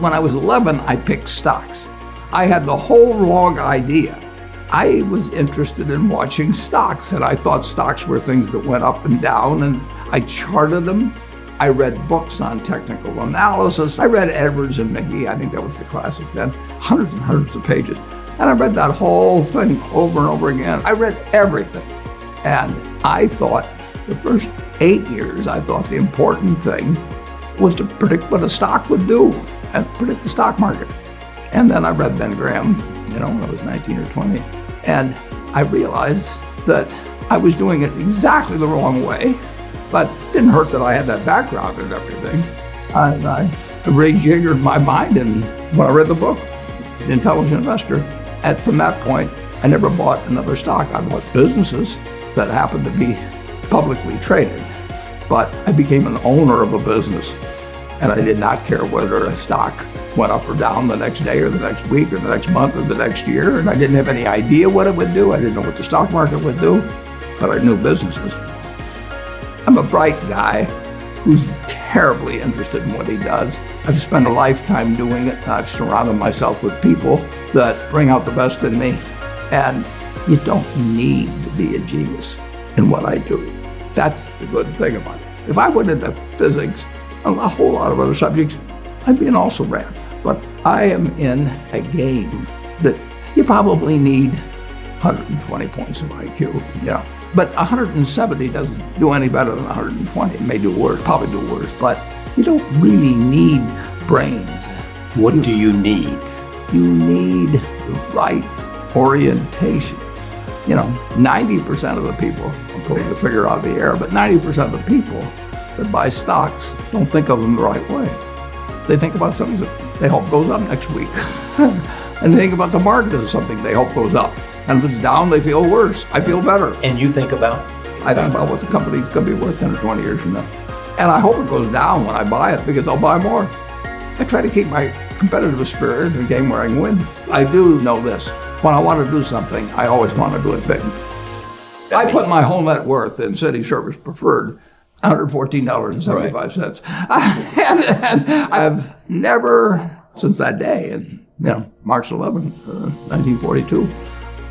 When I was 11, I picked stocks. I had the whole wrong idea. I was interested in watching stocks, and I thought stocks were things that went up and down, and I charted them. I read books on technical analysis. I read Edwards and McGee, I think that was the classic then, hundreds and hundreds of pages. And I read that whole thing over and over again. I read everything. And I thought, the first 8 years, I thought the important thing was to predict what a stock would do and predict the stock market. And then I read Ben Graham, when I was 19 or 20. And I realized that I was doing it exactly the wrong way, but it didn't hurt that I had that background and everything. I rejiggered my mind, and when I read the book, The Intelligent Investor, from that point, I never bought another stock. I bought businesses that happened to be publicly traded, but I became an owner of a business, and I did not care whether a stock went up or down the next day or the next week or the next month or the next year, and I didn't have any idea what it would do. I didn't know what the stock market would do, but I knew businesses. I'm a bright guy who's terribly interested in what he does. I've spent a lifetime doing it, and I've surrounded myself with people that bring out the best in me. And you don't need to be a genius in what I do. That's the good thing about it. If I went into physics and a whole lot of other subjects, I'd be an also-ran. But I am in a game that you probably need 120 points of IQ, But 170 doesn't do any better than 120. It may do worse, probably do worse, but you don't really need brains. What do you need? You need the right orientation. 90% of the people, I'm putting the figure out of the air, but 90% of the people that buy stocks don't think of them the right way. They think about something that they hope goes up next week. And they think about the market as something they hope goes up. And if it's down, they feel worse. I feel better. And you think about? I think about what the company's going to be worth 10 or 20 years from now. And I hope it goes down when I buy it, because I'll buy more. I try to keep my competitive spirit in a game where I can win. I do know this. When I want to do something, I always want to do it big. I put my whole net worth in City Service Preferred, $114.75. Right. And I've never, since that day, and March 11th, 1942,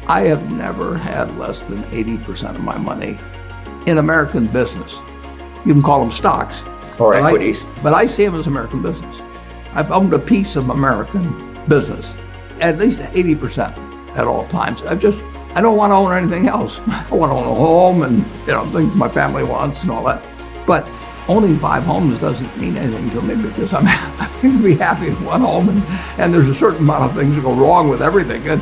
I have never had less than 80% of my money in American business. You can call them stocks. Or equities. But I see them as American business. I've owned a piece of American business, at least 80% at all times. I don't want to own anything else. I want to own a home and things my family wants and all that. But owning 5 homes doesn't mean anything to me, because I'm going to be happy in one home, and there's a certain amount of things that go wrong with everything. And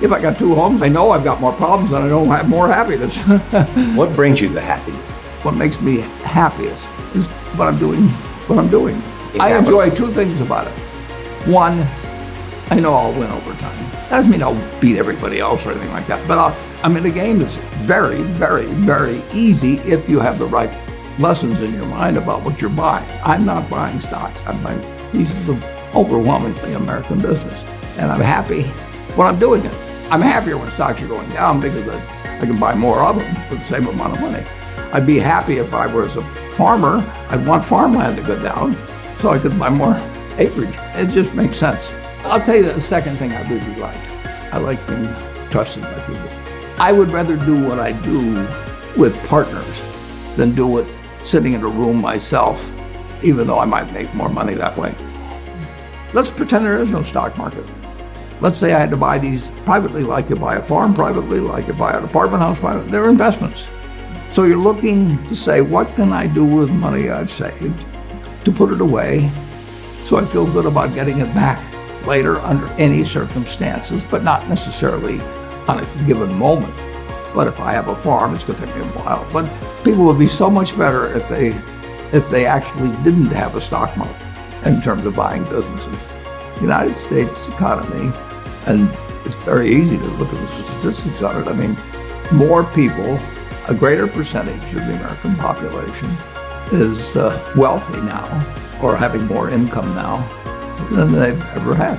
if I got 2 homes, I know I've got more problems and I don't have more happiness. What brings you the happiness? What makes me happiest is what I'm doing. I enjoy 2 things about it. One, I know I'll win over time. That doesn't mean I'll beat everybody else or anything like that, but I'm in a game that's very, very, very easy if you have the right lessons in your mind about what you're buying. I'm not buying stocks. I'm buying pieces of overwhelmingly American business. And I'm happy when I'm doing it. I'm happier when stocks are going down, because I can buy more of them for the same amount of money. I'd be happy if I was a farmer. I'd want farmland to go down so I could buy more acreage. It just makes sense. I'll tell you the second thing I really like. I like being trusted by people. I would rather do what I do with partners than do it sitting in a room myself, even though I might make more money that way. Let's pretend there is no stock market. Let's say I had to buy these privately, like you buy a farm privately, like you buy an apartment house privately. They're investments. So you're looking to say, what can I do with money I've saved to put it away so I feel good about getting it back later under any circumstances, but not necessarily on a given moment. But if I have a farm, it's going to take me a while. But people would be so much better if they actually didn't have a stock market in terms of buying businesses. The United States economy, and it's very easy to look at the statistics on it. I mean, more people, a greater percentage of the American population is wealthy now, or having more income now than they've ever had.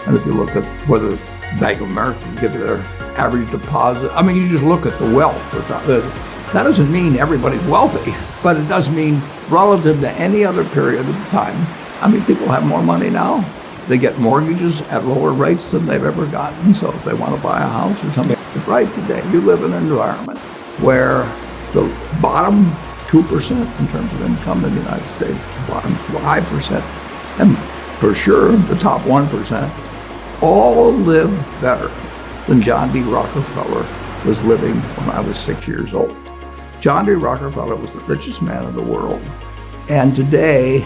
And if you look at whether Bank of America can give you their average deposit, I mean, you just look at the wealth. That doesn't mean everybody's wealthy, but it does mean relative to any other period of time, I mean, people have more money now. They get mortgages at lower rates than they've ever gotten. So if they want to buy a house or something, right today, you live in an environment where the bottom 2% in terms of income in the United States, the bottom 5%, and for sure the top 1%, all live better than John D. Rockefeller was living when I was 6 years old. John D. Rockefeller was the richest man in the world. And today,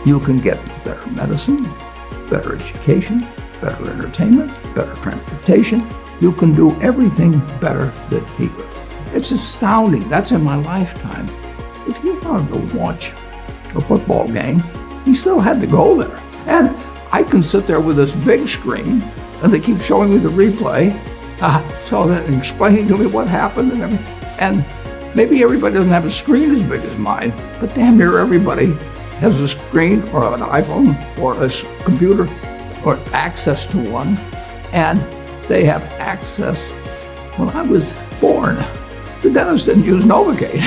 you can get better medicine, better education, better entertainment, better transportation. You can do everything better than he could. It's astounding. That's in my lifetime. If he wanted to watch a football game, he still had to go there. And I can sit there with this big screen, and they keep showing me the replay, so that and explaining to me what happened and everything. And maybe everybody doesn't have a screen as big as mine, but damn near everybody has a screen or an iPhone or a computer or access to one. And they have access. When I was born, the dentist didn't use Novocaine.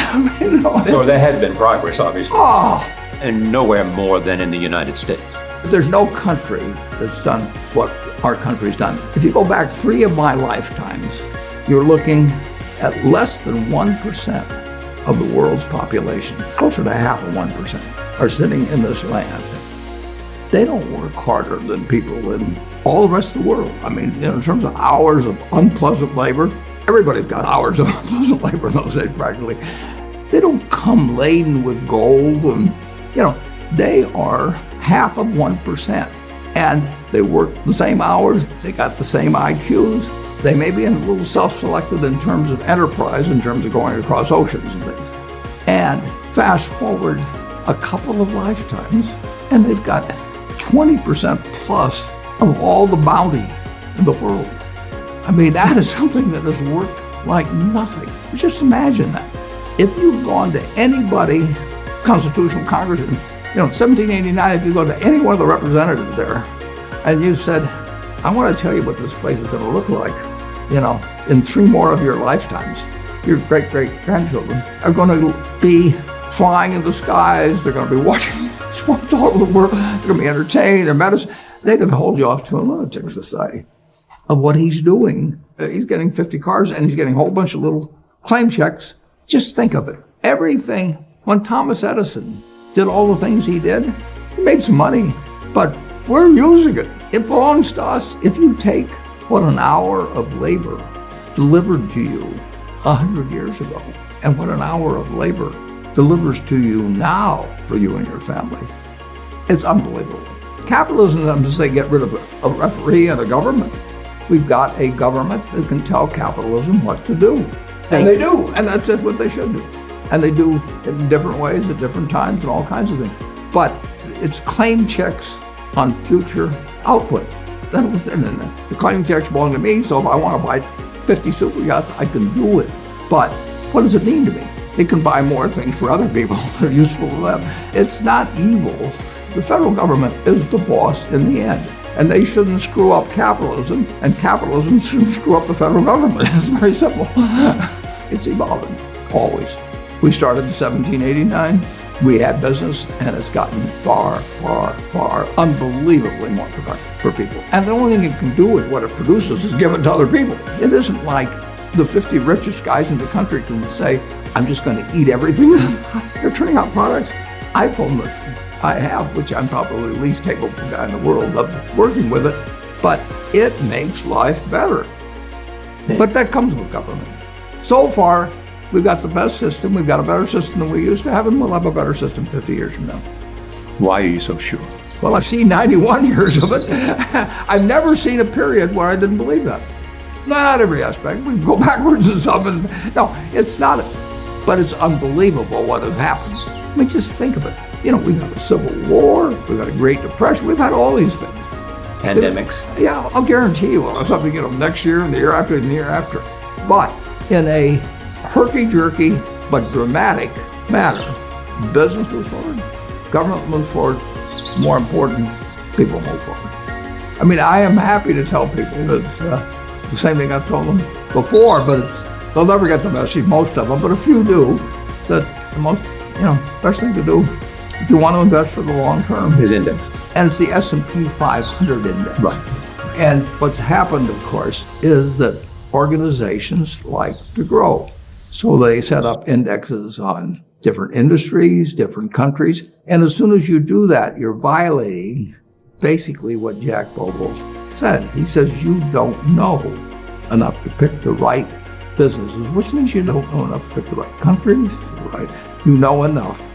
So there has been progress, obviously. Oh, And nowhere more than in the United States. there's no country that's done what our country's done. If you go back 3 of my lifetimes, you're looking at less than 1% of the world's population, closer to half of 1%, are sitting in this land. They don't work harder than people in all the rest of the world. I mean, in terms of hours of unpleasant labor, everybody's got hours of unpleasant labor in those days practically. They don't come laden with gold and, they are half of 1%. And they work the same hours, they got the same IQs. They may be a little self-selected in terms of enterprise, in terms of going across oceans and things. And fast forward a couple of lifetimes, and they've got 20% plus of all the bounty in the world. I mean, that is something that has worked like nothing. Just imagine that. If you've gone to anybody, Constitutional Congress, in 1789, if you go to any one of the representatives there, and you said, I want to tell you what this place is going to look like, in 3 more of your lifetimes. Your great-great-grandchildren are going to be flying in the skies. They're going to be watching sports all over the world. They're going to be entertained. Their medicine. They'd have hold you off to a lunatic society of what he's doing. He's getting 50 cars, and he's getting a whole bunch of little claim checks. Just think of it. Everything. When Thomas Edison did all the things he did, he made some money, but we're using it. It belongs to us. If you take what an hour of labor delivered to you 100 years ago, and what an hour of labor delivers to you now for you and your family, it's unbelievable. Capitalism doesn't say get rid of a referee and a government. We've got a government that can tell capitalism what to do. And they do, and that's just what they should do. And they do it in different ways at different times and all kinds of things. But it's claim checks on future output. That was in there. The claim checks belong to me, so if I want to buy 50 super yachts, I can do it. But what does it mean to me? It can buy more things for other people that are useful to them. It's not evil. The federal government is the boss in the end. And they shouldn't screw up capitalism, and capitalism shouldn't screw up the federal government. It's very simple. It's evolving, always. We started in 1789. We had business, and it's gotten far, far, far, unbelievably more productive for people. And the only thing it can do with what it produces is give it to other people. It isn't like the 50 richest guys in the country can say, I'm just going to eat everything. They're turning out products. iPhone that I have, which I'm probably the least capable guy in the world of working with it, but it makes life better. But that comes with government. So far, we've got the best system. We've got a better system than we used to have, and we'll have a better system 50 years from now. Why are you so sure? Well, I've seen 91 years of it. I've never seen a period where I didn't believe that. Not every aspect. We go backwards in some. No, it's not. But it's unbelievable what has happened. I mean, just think of it. We've had a civil war. We've had a Great Depression. We've had all these things. Pandemics. Yeah, I'll guarantee you we'll have something, next year and the year after and the year after. But in a herky-jerky but dramatic manner, business moves forward, government moves forward, more important, people move forward. I mean, I am happy to tell people that the same thing I've told them before, but they'll never get the message, most of them, but a few do, that the most, best thing to do If you want to invest for the long term, His index. and it's the S&P 500 index. Right. And what's happened, of course, is that organizations like to grow. So they set up indexes on different industries, different countries. And as soon as you do that, you're violating basically what Jack Bogle said. He says you don't know enough to pick the right businesses, which means you don't know enough to pick the right countries, right? You know enough